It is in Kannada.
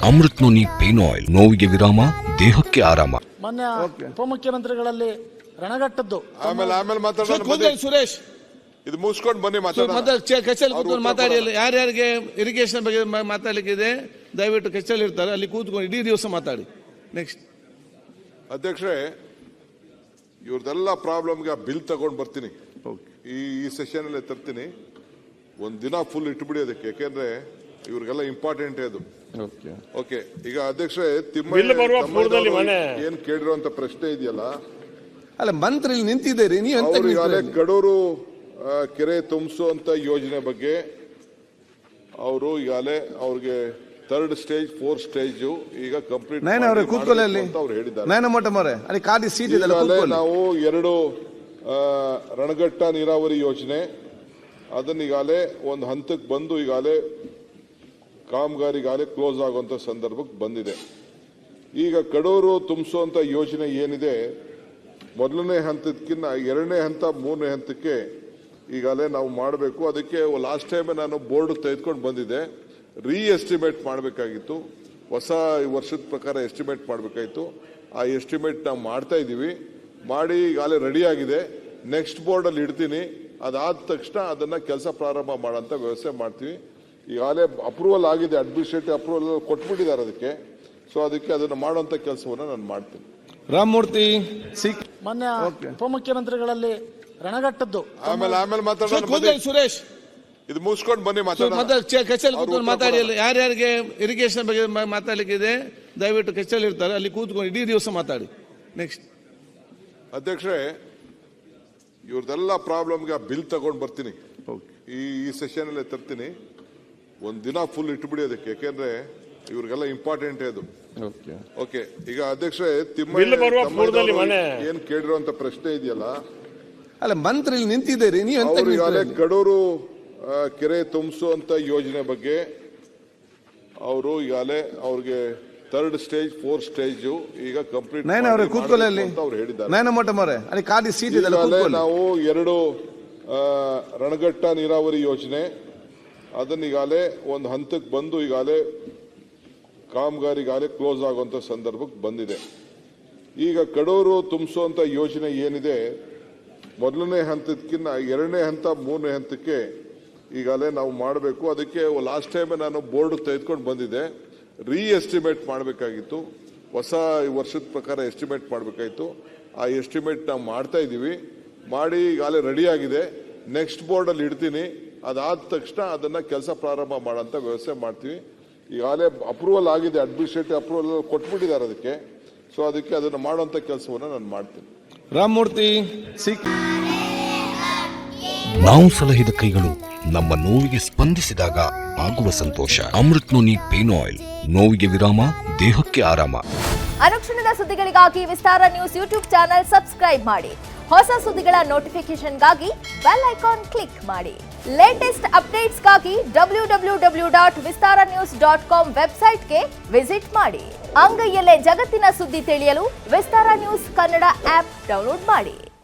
ಅಮೃತ್ ನೋನಿ ಪೇನ್ ಆಯಿಲ್, ನೋವಿಗೆ ವಿರಾಮ, ದೇಹಕ್ಕೆ ಆರಾಮ. ಮೊನ್ನೆ ಉಪಮುಖ್ಯಮಂತ್ರಿಗಳಲ್ಲಿ ರಣಘಟ್ಟದ್ದು. ಆಮೇಲೆ ಮಾತಾಡೋಣ ಸುರೇಶ್, ಇದು ಮುಗಿಸ್ಕೊಂಡು ಬನ್ನಿ ಕಚೇರಿ ಕೂತ್ಕೊಂಡು ಮಾತಾಡಿ. ಯಾರ್ಯಾರಿಗೆ ಇರಿಗೇಷನ್ ಬಗ್ಗೆ ಮಾತಾಡ್ಲಿಕ್ಕಿದೆ ದಯವಿಟ್ಟು ಕಚೇರಿ ಇರ್ತಾರೆ, ಅಲ್ಲಿ ಕೂತ್ಕೊಂಡು ಇಡೀ ದಿವಸ ಮಾತಾಡಿ. ನೆಕ್ಸ್ಟ್ ಅಧ್ಯಕ್ಷರೇ, ಇವ್ರದೆಲ್ಲ ಪ್ರಾಬ್ಲಮ್ಗೆ ಬಿಲ್ ತಗೊಂಡು ಬರ್ತೀನಿ, ಈ ಸೆಷನ್ ಅಲ್ಲೇ ತರ್ತೀನಿ. ಒಂದ್ ದಿನ ಫುಲ್ ಇಟ್ಬಿಡಿ ಅದಕ್ಕೆ, ಯಾಕೆಂದ್ರೆ ಇವ್ರಿಗೆಲ್ಲ ಇಂಪಾರ್ಟೆಂಟ್ ಅದು. ಓಕೆ, ಈಗ ಅಧ್ಯಕ್ಷರೇ ಏನ್ ಕೇಳಿರುವಂತ ಪ್ರಶ್ನೆ ಇದೆಯಲ್ಲ, ಅಲ್ಲ ಮಂತ್ರಿ ನಿಂತಿದ್ದೀರಿ ನೀವು, ಈಗಾಗಲೇ ಕಡೂರು ಕೆರೆ ತುಂಬಿಸುವಂತ ಯೋಜನೆ ಬಗ್ಗೆ ಅವರು ಈಗಾಗಲೇ ಅವ್ರಿಗೆ 3rd ಸ್ಟೇಜ್ 4th ಸ್ಟೇಜ್ ಈಗ ಕಂಪ್ಲೀಟ್ ಅವ್ರು ಹೇಳಿದ್ದಾರೆ. ನಾವು 2 ರಣಘಟ್ಟ ನೀರಾವರಿ ಯೋಜನೆ ಅದನ್ನ ಈಗಾಗಲೇ ಒಂದು ಹಂತಕ್ಕೆ ಬಂದು ಈಗಾಗಲೇ ಕಾಮಗಾರಿಗಾಗಲೇ ಕ್ಲೋಸ್ ಆಗುವಂತ ಸಂದರ್ಭಕ್ಕೆ ಬಂದಿದೆ. ಈಗ ಕಡೂರು ತುಂಬಿಸುವಂತ ಯೋಜನೆ ಏನಿದೆ, ಮೊದಲನೇ ಹಂತಕ್ಕಿಂತ 2ನೇ ಹಂತ 3ನೇ ಹಂತಕ್ಕೆ ಈಗಾಗಲೇ ನಾವು ಮಾಡಬೇಕು. ಅದಕ್ಕೆ ಲಾಸ್ಟ್ ಟೈಮ್ ನಾನು ಬೋರ್ಡ್ ತೆಗೆದುಕೊಂಡು ಬಂದಿದ್ದೆ, ಎಸ್ಟಿಮೇಟ್ ಮಾಡಬೇಕಾಗಿತ್ತು, ಹೊಸ ವರ್ಷದ ಪ್ರಕಾರ ಎಸ್ಟಿಮೇಟ್ ಮಾಡಬೇಕಾಗಿತ್ತು. ಆ ಎಸ್ಟಿಮೇಟ್ ನಾವು ಮಾಡ್ತಾ ಇದ್ದೀವಿ, ಮಾಡಿ ಈಗಾಗಲೇ ರೆಡಿ ಆಗಿದೆ. ನೆಕ್ಸ್ಟ್ ಬೋರ್ಡಲ್ಲಿ ಇಡ್ತೀನಿ, ಅದಾದ ತಕ್ಷಣ ಅದನ್ನ ಕೆಲಸ ಪ್ರಾರಂಭ ಮಾಡೋಂಥ ವ್ಯವಸ್ಥೆ ಮಾಡ್ತೀವಿ. ಈಗಾಗಲೇ ಅಪ್ರೂವಲ್ ಆಗಿದೆ, ಅಡ್ಮಿನಿಸ್ಟ್ರೇಟಿವ್ ಅಪ್ರೂವಲ್ ಕೊಟ್ಬಿಟ್ಟಿದ್ದಾರೆ ಅದಕ್ಕೆ. ಸೊ ಅದಕ್ಕೆ ಅದನ್ನು ಮಾಡುವಂಥ ಕೆಲಸವನ್ನು ನಾನು ಮಾಡ್ತೀನಿ. ರಾಮಮೂರ್ತಿ, ಮೊನ್ನೆ ಉಪಮುಖ್ಯಮಂತ್ರಿಗಳಲ್ಲಿ ರಣಘಟ್ಟದ್ದು. ಆಮೇಲೆ ಮಾತಾಡೋಣ ಸುರೇಶ್, ಇದು ಮುಗಿಸ್ಕೊಂಡು ಬನ್ನಿ ಕಚೇರಿ ಕೂತ್ಕೊಂಡು ಮಾತಾಡಿ. ಯಾರ್ಯಾರಿಗೆ ಇರಿಗೇಷನ್ ಬಗ್ಗೆ ಮಾತಾಡ್ಲಿಕ್ಕಿದೆ ದಯವಿಟ್ಟು ಕಚೇರಿ ಇರ್ತಾರೆ, ಅಲ್ಲಿ ಕೂತ್ಕೊಂಡು ಇಡೀ ದಿವಸ ಮಾತಾಡಿ. ನೆಕ್ಸ್ಟ್ ಅಧ್ಯಕ್ಷರೇ, ಇವ್ರದೆಲ್ಲ ಪ್ರಾಬ್ಲಮ್ಗೆ ಬಿಲ್ ತಗೊಂಡು ಬರ್ತೀನಿ, ಈ ಸೆಷನ್ ಅಲ್ಲೇ ತರ್ತೀನಿ. ಒಂದ್ ದಿನ ಫುಲ್ ಇಟ್ಬಿಡಿ ಅದಕ್ಕೆ, ಯಾಕೆಂದ್ರೆ ಇವ್ರಿಗೆಲ್ಲ ಇಂಪಾರ್ಟೆಂಟ್ ಅದು. ಓಕೆ, ಈಗ ಅಧ್ಯಕ್ಷರೇ ಏನ್ ಕೇಳಿರುವಂತ ಪ್ರಶ್ನೆ ಇದೆಯಲ್ಲ, ಅಲ್ಲ ಮಂತ್ರಿ ನಿಂತಿದ್ದೀರಿ ನೀವು, ಈಗಾಗಲೇ ಕಡೂರು ಕೆರೆ ತುಂಬಿಸುವಂತ ಯೋಜನೆ ಬಗ್ಗೆ ಅವರು ಈಗಾಗಲೇ ಅವ್ರಿಗೆ 3rd ಸ್ಟೇಜ್ 4th ಸ್ಟೇಜ್ ಈಗ ಕಂಪ್ಲೀಟ್ ಅವ್ರು ಹೇಳಿದ್ದಾರೆ. ನಾವು 2 ರಣಘಟ್ಟ ನೀರಾವರಿ ಯೋಜನೆ ಅದನ್ನ ಈಗಾಗಲೇ ಒಂದು ಹಂತಕ್ಕೆ ಬಂದು ಈಗಾಗಲೇ ಕಾಮಗಾರಿಗಾಗಲೇ ಕ್ಲೋಸ್ ಆಗುವಂತ ಸಂದರ್ಭಕ್ಕೆ ಬಂದಿದೆ. ಈಗ ಕಡೂರು ತುಂಬಿಸುವಂತ ಯೋಜನೆ ಏನಿದೆ, ಮೊದಲನೇ ಹಂತಕ್ಕಿಂತ 2ನೇ ಹಂತ 3ನೇ ಹಂತಕ್ಕೆ ಈಗಾಗಲೇ ನಾವು ಮಾಡಬೇಕು. ಅದಕ್ಕೆ ಲಾಸ್ಟ್ ಟೈಮ್ ನಾನು ಬೋರ್ಡ್ ತೆಗೆದುಕೊಂಡು ಬಂದಿದ್ದೆ, ಎಸ್ಟಿಮೇಟ್ ಮಾಡಬೇಕಾಗಿತ್ತು, ಹೊಸ ವರ್ಷದ ಪ್ರಕಾರ ಎಸ್ಟಿಮೇಟ್ ಮಾಡಬೇಕಾಗಿತ್ತು. ಆ ಎಸ್ಟಿಮೇಟ್ ನಾವು ಮಾಡ್ತಾ ಇದ್ದೀವಿ, ಮಾಡಿ ಈಗಾಗಲೇ ರೆಡಿ ಆಗಿದೆ. ನೆಕ್ಸ್ಟ್ ಬೋರ್ಡಲ್ಲಿ ಇಡ್ತೀನಿ, ಅದಾದ ತಕ್ಷಣ ಅದನ್ನ ಕೆಲಸ ಪ್ರಾರಂಭ ಮಾಡೋಂಥ ವ್ಯವಸ್ಥೆ ಮಾಡ್ತೀವಿ. ಈಗಾಗಲೇ ಅಪ್ರೂವಲ್ ಆಗಿದೆ, ಅಡ್ಮಿನಿಸ್ಟ್ರೇಟಿವ್ ಅಪ್ರೂವಲ್ ಕೊಟ್ಬಿಟ್ಟಿದ್ದಾರೆ ಅದಕ್ಕೆ. ಸೊ ಅದಕ್ಕೆ ಅದನ್ನು ಮಾಡುವಂಥ ಕೆಲಸವನ್ನು ನಾನು ಮಾಡ್ತೀನಿ. ರಾಮಮೂರ್ತಿ, ನಾವು ಸಲಹಿದ ಕೈಗಳು ನಮ್ಮ ನೋವಿಗೆ ಸ್ಪಂದಿಸಿದಾಗ ಆಗುವ ಸಂತೋಷ. ಅಮೃತ್ ನೋನಿ ಪೇನ್ ಆಯಿಲ್, ನೋವಿಗೆ ವಿರಾಮ, ದೇಹಕ್ಕೆ ಆರಾಮ. ಅನುಕ್ಷಣದ ಸುದ್ದಿಗಳಿಗಾಗಿ ವಿಸ್ತಾರ ನ್ಯೂಸ್ ಯೂಟ್ಯೂಬ್ ಚಾನೆಲ್ ಸಬ್ಸ್ಕ್ರೈಬ್ ಮಾಡಿ. ಹೊಸ ಸುದ್ದಿಗಳ ನೋಟಿಫಿಕೇಶನ್ಗಾಗಿ ಬೆಲ್ ಐಕಾನ್ ಕ್ಲಿಕ್ ಮಾಡಿ. ಲೇಟೆಸ್ಟ್ ಅಪ್ಡೇಟ್ಸ್ಗಾಗಿ www.vistaranews.com ವೆಬ್ಸೈಟ್ಗೆ ವಿಸಿಟ್ ಮಾಡಿ. ಅಂಗೈಯಲ್ಲೇ ಜಗತ್ತಿನ ಸುದ್ದಿ ತಿಳಿಯಲು ವಿಸ್ತಾರ ನ್ಯೂಸ್ ಕನ್ನಡ ಆಪ್ ಡೌನ್ಲೋಡ್ ಮಾಡಿ.